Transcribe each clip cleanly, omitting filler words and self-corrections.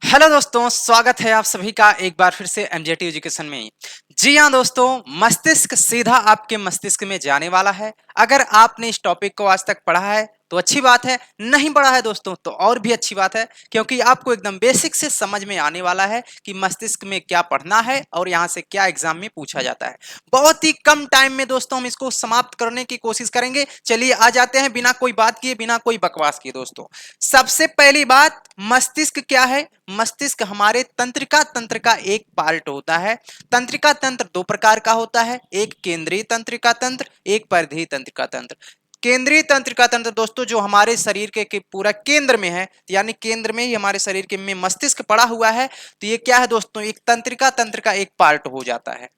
Hello दोस्तों, स्वागत है आप सभी का एक बार फिर से एमजेटी एजुकेशन में। जी हाँ दोस्तों, मस्तिष्क सीधा आपके मस्तिष्क में जाने वाला है। अगर आपने इस टॉपिक को आज तक पढ़ा है तो अच्छी बात है, नहीं पढ़ा है दोस्तों तो और भी अच्छी बात है, क्योंकि आपको एकदम बेसिक से समझ में आने वाला है कि मस्तिष्क में क्या पढ़ना है और यहाँ से क्या एग्जाम में पूछा जाता है। बहुत ही कम टाइम में दोस्तों हम इसको समाप्त करने की कोशिश करेंगे। चलिए आ जाते हैं बिना कोई बात किए, बिना कोई बकवास किए दोस्तों। सबसे पहली बात, मस्तिष्क क्या है? मस्तिष्क हमारे तंत्रिका तंत्र का एक पार्ट होता है। तंत्रिका तंत्र दो प्रकार का होता है, एक केंद्रीय तंत्रिका तंत्र, एक परिधीय तंत्रिका तंत्र। केंद्रीय तंत्रिका तंत्र दोस्तों जो हमारे शरीर के पूरा केंद्र में है, यानी केंद्र में ही हमारे शरीर के में मस्तिष्क पड़ा हुआ है। तो ये क्या है दोस्तों? एक तंत्रिका तंत्र का एक पार्ट हो जाता है।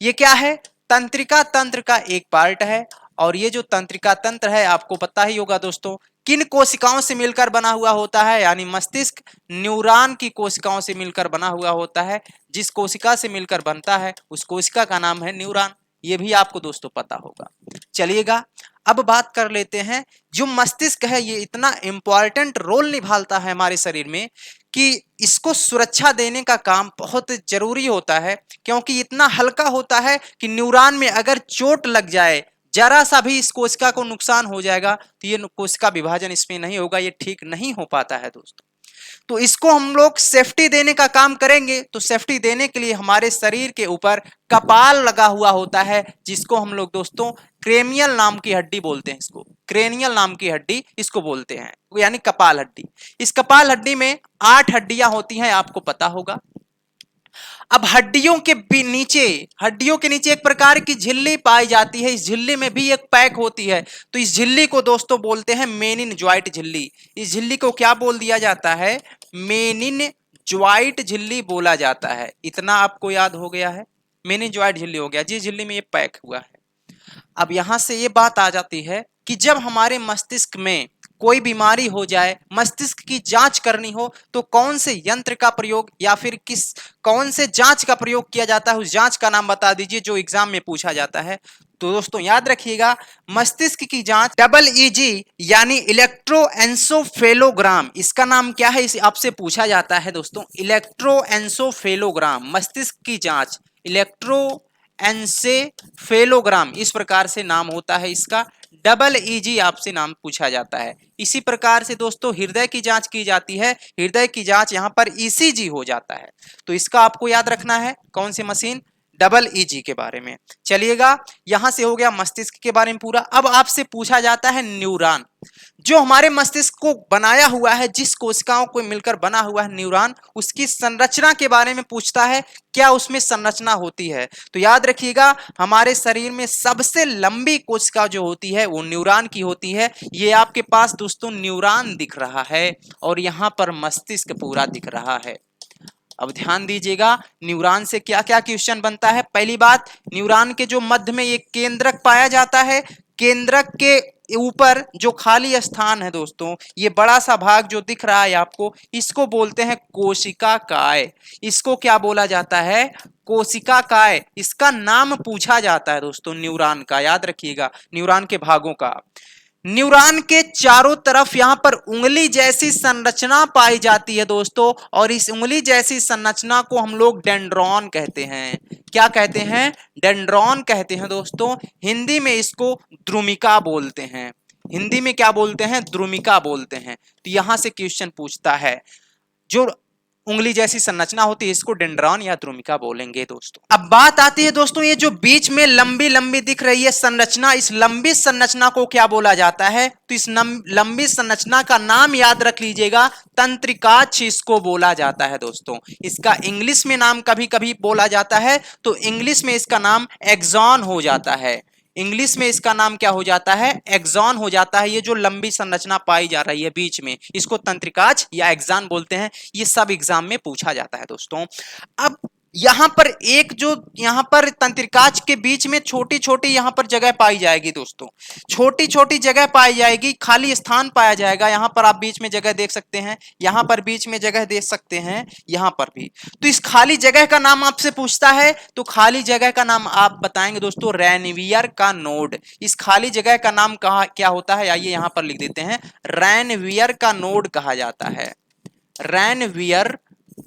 ये क्या है? तंत्रिका तंत्र का एक पार्ट है। और ये जो तंत्रिका तंत्र है आपको पता ही होगा दोस्तों, किन कोशिकाओं से मिलकर बना हुआ होता है? यानी मस्तिष्क न्यूरॉन की कोशिकाओं से मिलकर बना हुआ होता है। जिस कोशिका से मिलकर बनता है उस कोशिका का नाम है न्यूरॉन। ये भी आपको दोस्तों पता होगा। चलिएगा अब बात कर लेते हैं, जो मस्तिष्क है ये इतना इंपॉर्टेंट रोल निभाता है हमारे शरीर में कि इसको सुरक्षा देने का काम बहुत जरूरी होता है, क्योंकि इतना हल्का होता है कि न्यूरॉन में अगर चोट लग जाए, जरा सा भी इस कोशिका को नुकसान हो जाएगा तो ये कोशिका विभाजन इसमें नहीं होगा, ये ठीक नहीं हो पाता है दोस्तों। तो इसको हम लोग सेफ्टी देने का काम करेंगे। तो सेफ्टी देने के लिए हमारे शरीर के ऊपर कपाल लगा हुआ होता है, जिसको हम लोग दोस्तों क्रेनियल नाम की हड्डी बोलते हैं। इसको क्रेनियल नाम की हड्डी इसको बोलते हैं, यानी कपाल हड्डी। इस कपाल हड्डी में 8 हड्डियां होती हैं, आपको पता होगा। अब हड्डियों के नीचे एक प्रकार की झिल्ली पाई जाती है। इस झिल्ली में भी एक पैक होती है। तो इस झिल्ली को दोस्तों बोलते हैं मेनिनजॉइट झिल्ली। इस झिल्ली को क्या बोल दिया जाता है? मेनिनजॉइट झिल्ली बोला जाता है। इतना आपको याद हो गया है, मेनिनजॉइट झिल्ली हो गया। जिस झिल्ली में ये पैक हुआ है। अब यहां से ये बात आ जाती है कि जब हमारे मस्तिष्क में कोई बीमारी हो जाए, मस्तिष्क की जांच करनी हो, तो कौन से यंत्र का प्रयोग या फिर कौन से जांच का प्रयोग किया जाता है? उस जांच का नाम बता दीजिए जो एग्जाम में पूछा जाता है। तो दोस्तों याद रखिएगा, मस्तिष्क की जांच डबल ईजी यानी इलेक्ट्रोएंसोफेलोग्राम, इसका नाम क्या है इसे आपसे पूछा जाता है दोस्तों। इलेक्ट्रोएंसोफेलोग्राम, मस्तिष्क की जांच इलेक्ट्रो एनसेफेलोग्राम, इस प्रकार से नाम होता है इसका। डबल ईजी आपसे नाम पूछा जाता है। इसी प्रकार से दोस्तों हृदय की जांच की जाती है। हृदय की जांच यहां पर ईसीजी हो जाता है। तो इसका आपको याद रखना है कौन सी मशीन? डबल ईजी के बारे में। चलिएगा, यहां से हो गया मस्तिष्क के बारे में पूरा। अब आपसे पूछा जाता है न्यूरॉन, जो हमारे मस्तिष्क को बनाया हुआ है, जिस कोशिकाओं को मिलकर बना हुआ है न्यूरॉन, उसकी संरचना के बारे में पूछता है। क्या उसमें संरचना होती है? तो याद रखिएगा, हमारे शरीर में सबसे लंबी कोशिका जो होती है वो न्यूरॉन की होती है। ये आपके पास दोस्तों न्यूरॉन दिख रहा है और यहां पर मस्तिष्क पूरा दिख रहा है। अब ध्यान दीजिएगा, न्यूरॉन से क्या क्या क्वेश्चन बनता है। पहली बात, न्यूरॉन के जो मध्य में एक केंद्रक पाया जाता है, केंद्रक के ऊपर जो खाली स्थान है दोस्तों, ये बड़ा सा भाग जो दिख रहा है आपको, इसको बोलते हैं कोशिका काय। इसको क्या बोला जाता है? कोशिका काय। इसका नाम पूछा जाता है दोस्तों न्यूरॉन का, याद रखिएगा न्यूरॉन के भागों का। न्यूरॉन के चारों तरफ यहां पर उंगली जैसी संरचना पाई जाती है दोस्तों, और इस उंगली जैसी संरचना को हम लोग डेंड्रॉन कहते हैं। क्या कहते हैं? डेंड्रॉन कहते हैं दोस्तों। हिंदी में इसको द्रुमिका बोलते हैं। हिंदी में क्या बोलते हैं? द्रुमिका बोलते हैं। तो यहां से क्वेश्चन पूछता है, जो उंगली जैसी संरचना होती है इसको डेंड्रॉन या द्रुमिका बोलेंगे दोस्तों। अब बात आती है दोस्तों, ये जो बीच में लंबी लंबी दिख रही है संरचना, इस लंबी संरचना को क्या बोला जाता है? तो इस लंबी संरचना का नाम याद रख लीजिएगा, तंत्रिकाक्ष इसको बोला जाता है दोस्तों। इसका इंग्लिश में नाम कभी कभी बोला जाता है, तो इंग्लिश में इसका नाम एक्सॉन हो जाता है। इंग्लिश में इसका नाम क्या हो जाता है? एक्सॉन हो जाता है। ये जो लंबी संरचना पाई जा रही है बीच में, इसको तंत्रिकाक्ष या एक्सॉन बोलते हैं। ये सब एग्जाम में पूछा जाता है दोस्तों। अब यहां पर एक जो यहां पर तंत्रिकाक्ष के बीच में छोटी छोटी यहां पर जगह पाई जाएगी दोस्तों, छोटी छोटी जगह पाई जाएगी, खाली स्थान पाया जाएगा। यहां पर आप बीच में जगह देख सकते हैं, यहां पर बीच में जगह देख सकते हैं, यहां पर भी। तो इस खाली जगह का नाम आपसे पूछता है, तो खाली जगह का नाम आप बताएंगे दोस्तों रैनवियर का नोड। इस खाली जगह का नाम कहा क्या होता है? आइए यहां पर लिख देते हैं, रैनवियर का नोड कहा जाता है। रैनवियर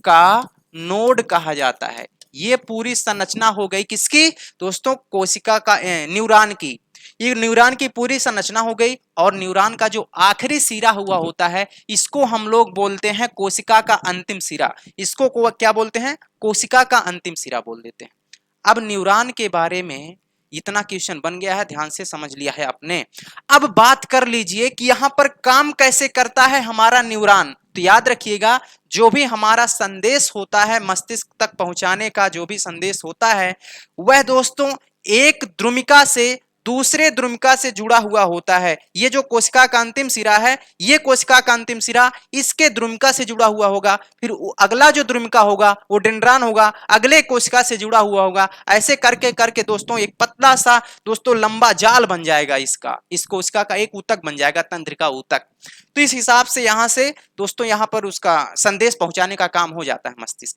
का नोड कहा जाता है। ये पूरी संरचना हो गई किसकी दोस्तों, कोशिका का, न्यूरॉन की। ये न्यूरॉन की पूरी संरचना हो गई और न्यूरॉन का जो आखिरी सिरा हुआ होता है इसको हम लोग बोलते हैं कोशिका का अंतिम सिरा। इसको क्या बोलते हैं, कोशिका का अंतिम सिरा बोल देते हैं। अब न्यूरॉन के बारे में इतना क्वेश्चन बन गया है, ध्यान से समझ लिया है आपने। अब बात कर लीजिए कि यहां पर काम कैसे करता है हमारा न्यूरॉन। तो याद रखिएगा, जो भी हमारा संदेश होता है मस्तिष्क तक पहुंचाने का, जो भी संदेश होता है वह दोस्तों एक द्रुमिका से दूसरे द्रुमिका से जुड़ा हुआ होता है। ये जो कोशिका का अंतिम सिरा है, ये कोशिका का अंतिम सिरा इसके द्रुमिका से जुड़ा हुआ होगा, फिर अगला जो द्रुमिका होगा वो डेंड्रान होगा, अगले कोशिका से जुड़ा हुआ होगा। ऐसे करके करके दोस्तों एक पतला सा दोस्तों लंबा जाल बन जाएगा इसका, इस कोशिका का एक ऊतक बन जाएगा, तंत्रिका ऊतक। तो इस हिसाब से यहां से दोस्तों यहां पर उसका संदेश पहुंचाने का काम हो जाता है मस्तिष्क।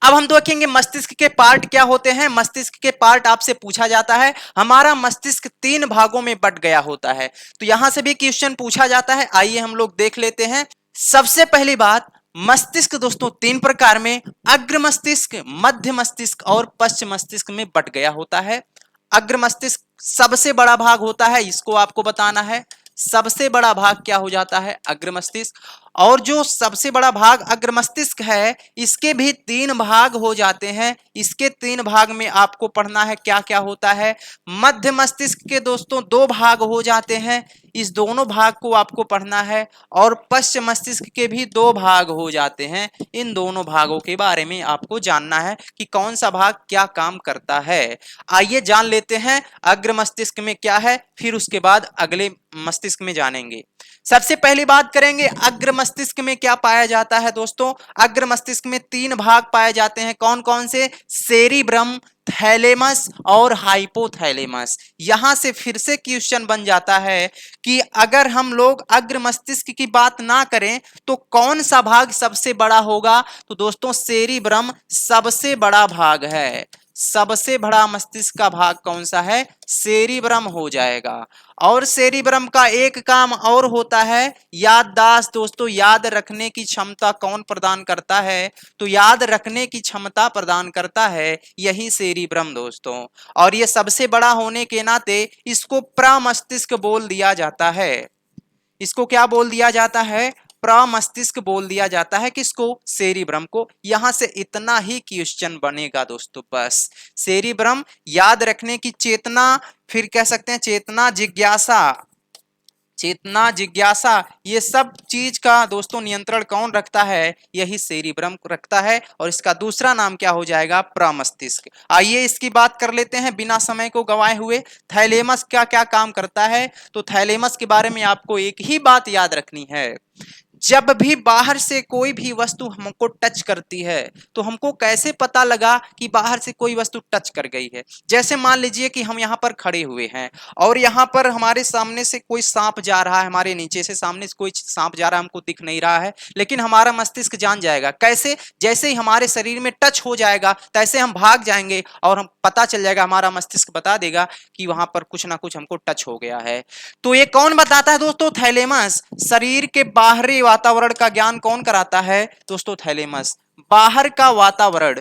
अब हम देखेंगे मस्तिष्क के पार्ट क्या होते हैं। मस्तिष्क के पार्ट आपसे पूछा जाता है। हमारा मस्तिष्क 3 भागों में बट गया होता है, तो यहां से भी क्वेश्चन पूछा जाता है। आइए हम लोग देख लेते हैं। सबसे पहली बात, मस्तिष्क दोस्तों 3 प्रकार में अग्र मस्तिष्क, मध्य मस्तिष्क और पश्च मस्तिष्क में बट गया होता है। अग्र मस्तिष्क सबसे बड़ा भाग होता है, इसको आपको बताना है। सबसे बड़ा भाग क्या हो जाता है, अग्र मस्तिष्क। और जो सबसे बड़ा भाग अग्र मस्तिष्क है इसके भी 3 भाग हो जाते हैं। इसके 3 भाग में आपको पढ़ना है क्या क्या होता है। मध्य मस्तिष्क के दोस्तों 2 भाग हो जाते हैं, इस दोनों भाग को आपको पढ़ना है। और पश्च मस्तिष्क के भी 2 भाग हो जाते हैं, इन दोनों भागों के बारे में आपको जानना है कि कौन सा भाग क्या काम करता है। आइए जान लेते हैं अग्र मस्तिष्क में क्या है, फिर उसके बाद अगले मस्तिष्क में जानेंगे। सबसे पहली बात करेंगे अग्र मस्तिष्क में क्या पाया जाता है दोस्तों। अग्र मस्तिष्क में 3 भाग पाए जाते हैं, कौन कौन से, सेरिब्रम, थैलेमस और हाइपोथैलेमस। यहां से फिर से क्वेश्चन बन जाता है कि अगर हम लोग अग्र मस्तिष्क की बात ना करें तो कौन सा भाग सबसे बड़ा होगा। तो दोस्तों सेरिब्रम सबसे बड़ा भाग है। सबसे बड़ा मस्तिष्क का भाग कौन सा है, सेरिब्रम हो जाएगा। और सेरिब्रम का एक काम और होता है याददाश्त। दोस्तों याद रखने की क्षमता कौन प्रदान करता है, तो याद रखने की क्षमता प्रदान करता है यही सेरिब्रम दोस्तों। और ये सबसे बड़ा होने के नाते इसको प्रमस्तिष्क बोल दिया जाता है। इसको क्या बोल दिया जाता है, प्रमस्तिष्क बोल दिया जाता है। किसको, सेरिब्रम को। यहां से इतना ही क्वेश्चन बनेगा दोस्तों बस। सेरिब्रम, याद रखने की चेतना, फिर कह सकते हैं चेतना जिज्ञासा, चेतना जिज्ञासा, ये सब चीज का दोस्तों नियंत्रण कौन रखता है, यही सेरिब्रम रखता है। और इसका दूसरा नाम क्या हो जाएगा, प्रमस्तिष्क। आइए इसकी बात कर लेते हैं बिना समय को गंवाए हुए। थैलेमस क्या क्या काम करता है, तो थैलेमस के बारे में आपको एक ही बात याद रखनी है। जब भी बाहर से कोई भी वस्तु हमको टच करती है तो हमको कैसे पता लगा कि बाहर से कोई वस्तु टच कर गई है। जैसे मान लीजिए कि हम यहाँ पर खड़े हुए हैं और यहाँ पर हमारे सामने से कोई सांप जा रहा है, हमारे नीचे से सामने से कोई सांप जा रहा है, हमको दिख नहीं रहा है, लेकिन हमारा मस्तिष्क जान जाएगा। कैसे, जैसे ही हमारे शरीर में टच हो जाएगा तैसे हम भाग जाएंगे और हम पता चल जाएगा, हमारा मस्तिष्क बता देगा कि वहां पर कुछ ना कुछ हमको टच हो गया है। तो ये कौन बताता है दोस्तों, थैलेमस। शरीर के बाहरी वातावरण का ज्ञान कौन कराता है दोस्तों, थैलेमस। बाहर का वातावरण,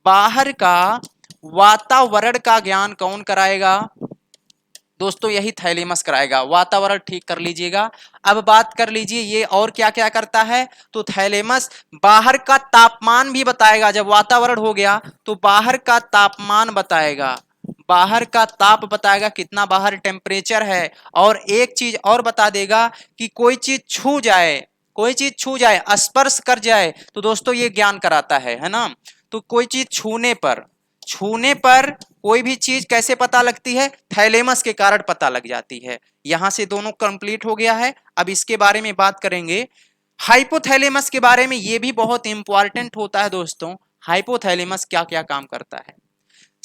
बाहर का वातावरण का ज्ञान कौन कराएगा दोस्तों, यही थैलेमस कराएगा। वातावरण ठीक कर लीजिएगा। अब बात कर लीजिए ये और क्या क्या करता है, तो थैलेमस बाहर का तापमान भी बताएगा। जब वातावरण हो गया तो बाहर का तापमान बताएगा, बाहर का ताप बताएगा, कितना बाहर टेम्परेचर है। और एक चीज और बता देगा कि कोई चीज छू जाए, कोई चीज छू जाए, स्पर्श कर जाए, तो दोस्तों ये ज्ञान कराता है ना। तो कोई चीज छूने पर, छूने पर कोई भी चीज कैसे पता लगती है, थैलेमस के कारण पता लग जाती है। यहां से दोनों कंप्लीट हो गया है। अब इसके बारे में बात करेंगे हाइपोथैलेमस के बारे में। ये भी बहुत इंपॉर्टेंट होता है दोस्तों। हाइपोथैलेमस क्या क्या काम करता है,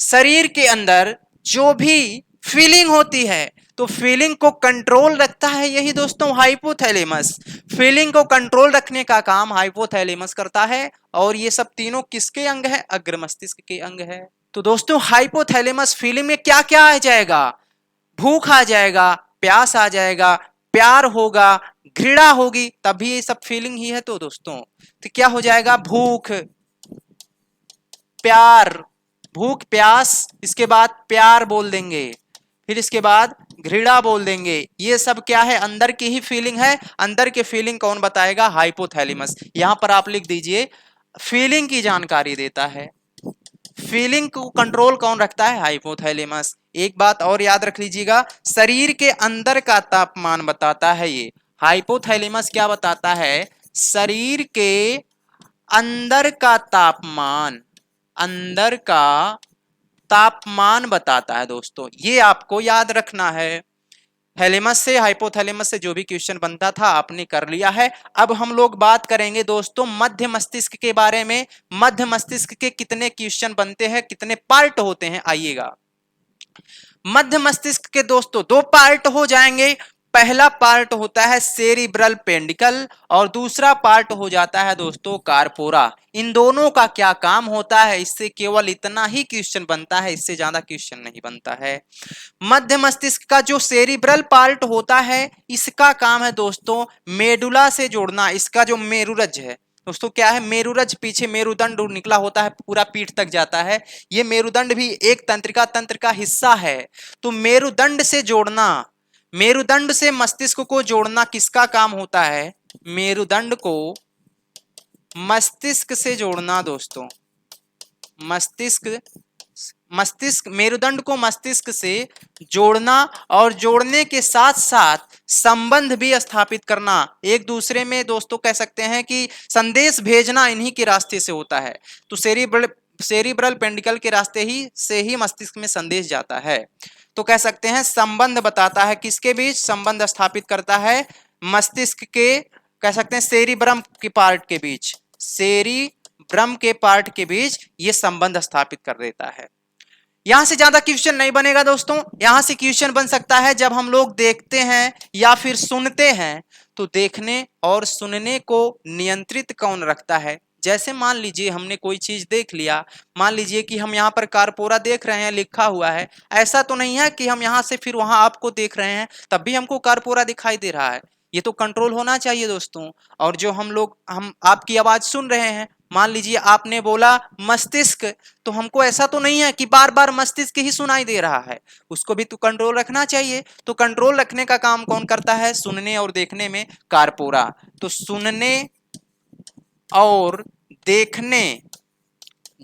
शरीर के अंदर जो भी फीलिंग होती है तो फीलिंग को कंट्रोल रखता है यही दोस्तों हाइपोथैलेमस। फीलिंग को कंट्रोल रखने का काम हाइपोथैलेमस करता है। और ये सब तीनों किसके अंग है, अग्र मस्तिष्क के अंग है। तो दोस्तों हाइपोथैलेमस फीलिंग में क्या क्या आ जाएगा, भूख आ जाएगा, प्यास आ जाएगा, प्यार होगा, घृणा होगी तभी ये सब फीलिंग ही है। तो दोस्तों तो क्या हो जाएगा, भूख, प्यार, भूख प्यास, इसके बाद प्यार बोल देंगे, फिर इसके बाद घृणा बोल देंगे। ये सब क्या है, अंदर की ही फीलिंग है। अंदर के फीलिंग कौन बताएगा, हाइपोथैलेमस। यहां पर आप लिख दीजिए फीलिंग की जानकारी देता है। फीलिंग को कंट्रोल कौन रखता है, हाइपोथैलेमस। एक बात और याद रख लीजिएगा, शरीर के अंदर का तापमान बताता है ये। हाइपोथैलेमस क्या बताता है, शरीर के अंदर का तापमान, अंदर का तापमान बताता है दोस्तों। ये आपको याद रखना है। थैलेमस से, हाइपोथैलेमस से जो भी क्वेश्चन बनता था आपने कर लिया है। अब हम लोग बात करेंगे दोस्तों मध्य मस्तिष्क के बारे में। मध्य मस्तिष्क के कितने क्वेश्चन बनते हैं, कितने पार्ट होते हैं, आइएगा। मध्य मस्तिष्क के दोस्तों दो पार्ट हो जाएंगे। पहला पार्ट होता है सेरिब्रल पेंडिकल और दूसरा पार्ट हो जाता है दोस्तों कार्पोरा। इन दोनों का क्या काम होता है, इससे केवल इतना ही क्वेश्चन बनता है, इससे ज्यादा क्वेश्चन नहीं बनता है। मध्य मस्तिष्क का जो सेरिब्रल पार्ट होता है, इसका काम है दोस्तों मेडुला से जोड़ना। इसका जो मेरुरज है दोस्तों, क्या है, मेरुरज, पीछे मेरुदंड निकला होता है, पूरा पीठ तक जाता है। ये मेरुदंड भी एक तंत्रिका तंत्र का हिस्सा है। तो मेरुदंड से जोड़ना, मेरुदंड से मस्तिष्क को जोड़ना किसका काम होता है, मेरुदंड को मस्तिष्क से जोड़ना दोस्तों। मस्तिष्क मेरुदंड को मस्तिष्क से जोड़ना और जोड़ने के साथ साथ संबंध भी स्थापित करना। एक दूसरे में दोस्तों कह सकते हैं कि संदेश भेजना इन्हीं के रास्ते से होता है। तो सेरिब्रल पेंडिकल के रास्ते ही से ही मस्तिष्क में संदेश जाता है। तो कह सकते हैं संबंध बताता है, किसके बीच संबंध स्थापित करता है, मस्तिष्क के, कह सकते हैं सेरिब्रम के पार्ट के बीच, सेरिब्रम के पार्ट के बीच ये संबंध स्थापित कर देता है। यहां से ज्यादा क्वेश्चन नहीं बनेगा दोस्तों। यहां से क्वेश्चन बन सकता है जब हम लोग देखते हैं या फिर सुनते हैं, तो देखने और सुनने को नियंत्रित कौन रखता है। जैसे मान लीजिए हमने कोई चीज देख लिया, मान लीजिए कि हम यहाँ पर कारपोरा देख रहे हैं, लिखा हुआ है। ऐसा तो नहीं है कि हम यहाँ से फिर वहां आपको देख रहे हैं तब भी हमको कारपोरा दिखाई दे रहा है। ये तो कंट्रोल होना चाहिए दोस्तों। और जो हम आपकी आवाज सुन रहे हैं, मान लीजिए आपने बोला मस्तिष्क, तो हमको ऐसा तो नहीं है कि बार बार मस्तिष्क ही सुनाई दे रहा है, उसको भी तो कंट्रोल रखना चाहिए। तो कंट्रोल रखने का काम कौन करता है, सुनने और देखने में कारपोरा। तो सुनने और देखने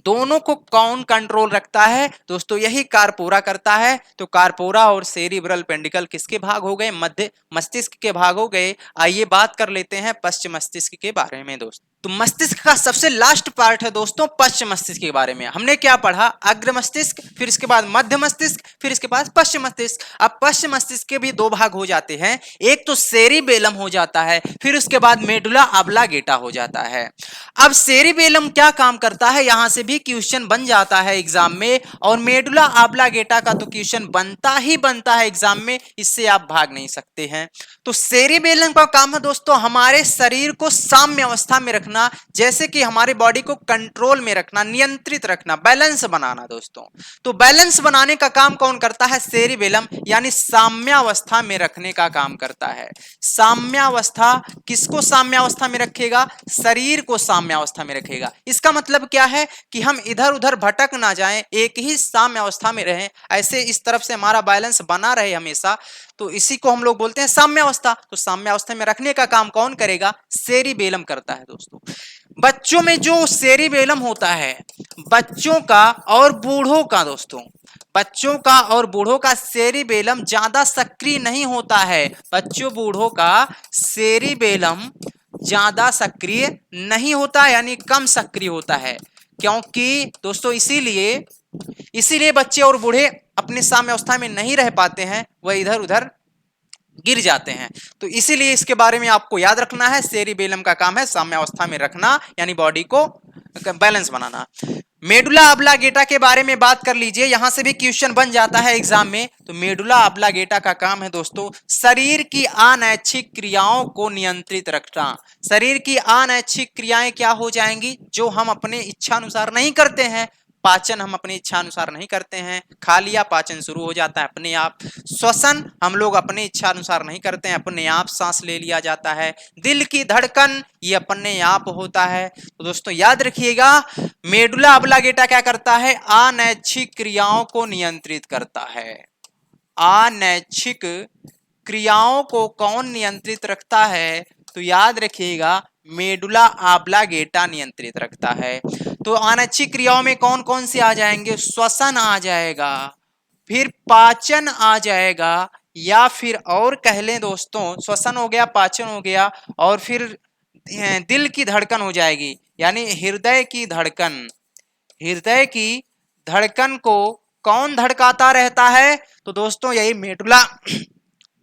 दोनों को कौन कंट्रोल रखता है दोस्तों, यही कारपोरा करता है। तो कारपोरा और सेरिब्रल पेंडिकल किसके भाग हो गए, मध्य मस्तिष्क के भाग हो गए। आइए बात कर लेते हैं पश्चिम मस्तिष्क के बारे में दोस्तों। तो मस्तिष्क का सबसे लास्ट पार्ट है दोस्तों पश्चिम मस्तिष्क के बारे में। हमने क्या पढ़ा, अग्र मस्तिष्क, फिर इसके बाद मध्य मस्तिष्क, फिर इसके बाद पश्चिम मस्तिष्क। अब पश्चिम मस्तिष्क के भी दो भाग हो जाते हैं, एक तो सेरिबेलम हो जाता है, फिर उसके बाद मेडुला ऑब्लांगेटा हो जाता है। अब सेरिबेलम क्या काम करता है, यहां से भी क्वेश्चन बन जाता है एग्जाम में, और मेडुला ऑब्लांगेटा का तो क्वेश्चन बनता ही बनता है एग्जाम में, इससे आप भाग नहीं सकते हैं। तो सेरिबेलम का काम है दोस्तों हमारे शरीर को साम्य अवस्था में रखना, जैसे कि हमारे बॉडी को कंट्रोल में रखना, नियंत्रित रखना, बैलेंस बनाना दोस्तों। तो बैलेंस बनाने का काम कौन करता है, सेरिबेलम, यानी साम्यावस्था में रखने का काम करता है। साम्यावस्था, किसको साम्यावस्था में रखेगा, शरीर को साम्यावस्था में रखेगा। इसका मतलब क्या है कि हम इधर उधर भटक ना जाएं, एक ही साम्यावस्था में रहें, ऐसे इस तरफ से हमारा बैलेंस बना रहे हमेशा। तो इसी को हम लोग बोलते हैं साम्यावस्था। तो साम्यावस्था में रखने का काम कौन करेगा, सेरिबेलम करता है दोस्तों। बच्चों में जो सेरिबेलम होता है, बच्चों का और बूढ़ों का दोस्तों, बच्चों का और बूढ़ों का सेरिबेलम ज्यादा सक्रिय नहीं होता है। बच्चों बूढ़ों का सेरिबेलम ज्यादा सक्रिय नहीं होता, यानी कम सक्रिय होता है। क्योंकि दोस्तों इसीलिए बच्चे और बूढ़े अपने साम्य अवस्था में नहीं रह पाते हैं, वह इधर उधर गिर जाते हैं। तो इसीलिए इसके बारे में आपको याद रखना है, सेरिबेलम का काम है साम्य अवस्था में रखना, यानी बॉडी को बैलेंस बनाना। मेडुला ऑब्लांगेटा के बारे में बात कर लीजिए, यहां से भी क्वेश्चन बन जाता है एग्जाम में। तो मेडुला ऑब्लांगेटा का काम है दोस्तों शरीर की अनैच्छिक क्रियाओं को नियंत्रित रखना। शरीर की अनैच्छिक क्रियाएं क्या हो जाएंगी, जो हम अपने इच्छा अनुसार नहीं करते हैं, पाचन हम अपनी इच्छा अनुसार नहीं करते हैं, खा लिया पाचन शुरू हो जाता है अपने आप। श्वसन हम लोग अपनी इच्छा अनुसार नहीं करते हैं, अपने आप सांस ले लिया जाता है। दिल की धड़कन ये अपने आप होता है। तो दोस्तों याद रखिएगा, मेडुला ऑब्लांगेटा क्या करता है, अनैच्छिक क्रियाओं को नियंत्रित करता है। अनैच्छिक क्रियाओं को कौन नियंत्रित रखता है, तो याद रखिएगा मेडुला ऑब्लांगेटा नियंत्रित रखता है। तो अनैच्छिक क्रियाओं में कौन कौन से आ जाएंगे, श्वसन आ जाएगा, फिर पाचन आ जाएगा, या फिर और कह लें दोस्तों, श्वसन हो गया, पाचन हो गया, और फिर दिल की धड़कन हो जाएगी, यानी हृदय की धड़कन। हृदय की धड़कन को कौन धड़काता रहता है, तो दोस्तों यही मेडुला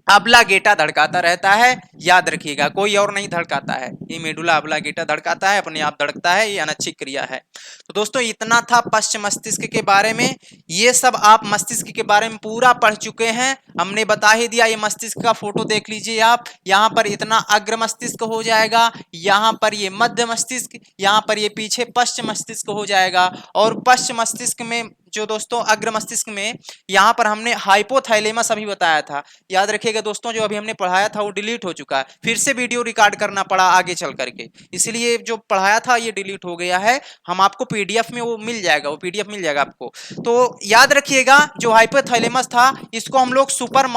ऑब्लांगेटा धड़काता रहता है। याद रखिएगा, कोई और नहीं धड़काता है, ये मेडुला ऑब्लांगेटा धड़काता है, अपने आप धड़कता है, ये अनैच्छिक क्रिया है। तो दोस्तों इतना था पश्च मस्तिष्क के बारे में। ये सब आप मस्तिष्क के बारे में पूरा पढ़ चुके हैं, हमने बता ही दिया। ये मस्तिष्क का फोटो देख लीजिए आप, यहाँ पर इतना अग्र मस्तिष्क हो जाएगा, यहाँ पर ये मध्य मस्तिष्क, यहाँ पर ये पीछे पश्च मस्तिष्क हो जाएगा। और पश्च मस्तिष्क में जो दोस्तों अग्र मस्तिष्क में यहाँ पर हमने हाइपोथैलेमस अभी बताया था। याद रखिएगा दोस्तों, जो अभी हमने पढ़ाया था वो डिलीट हो चुका है, फिर से वीडियो रिकॉर्ड करना पड़ा आगे चल करके, इसलिए जो पढ़ाया था ये डिलीट हो गया है। हम आपको पीडीएफ में वो मिल जाएगा, वो पीडीएफ मिल जाएगा आपको। तो याद रखिएगा, जो हाइपोथैलेमस था इसको हम लोग सुपर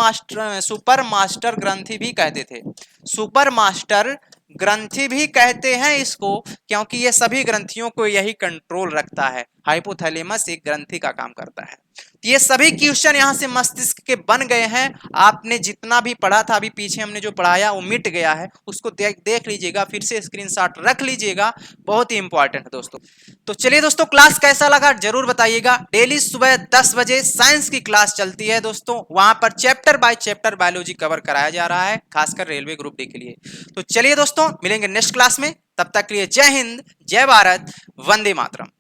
मास्टर ग्रंथि भी कहते थे। सुपर मास्टर ग्रंथि भी कहते हैं इसको, क्योंकि ये सभी ग्रंथियों को यही कंट्रोल रखता है। हाइपोथैलेमस एक ग्रंथि का काम करता है। ये सभी क्वेश्चन यहाँ से मस्तिष्क के बन गए हैं। आपने जितना भी पढ़ा था, अभी पीछे हमने जो पढ़ाया वो मिट गया है, उसको देख लीजिएगा, फिर से स्क्रीनशॉट रख लीजिएगा, बहुत ही इंपॉर्टेंट है दोस्तों। तो चलिए दोस्तों, क्लास कैसा लगा जरूर बताइएगा। डेली सुबह 10 बजे साइंस की क्लास चलती है दोस्तों, वहां पर chapter by chapter biology cover कराया जा रहा है, खासकर रेलवे ग्रुप डी के लिए। तो चलिए दोस्तों, मिलेंगे नेक्स्ट क्लास में, तब तक के लिए जय हिंद, जय भारत, वंदे मातरम।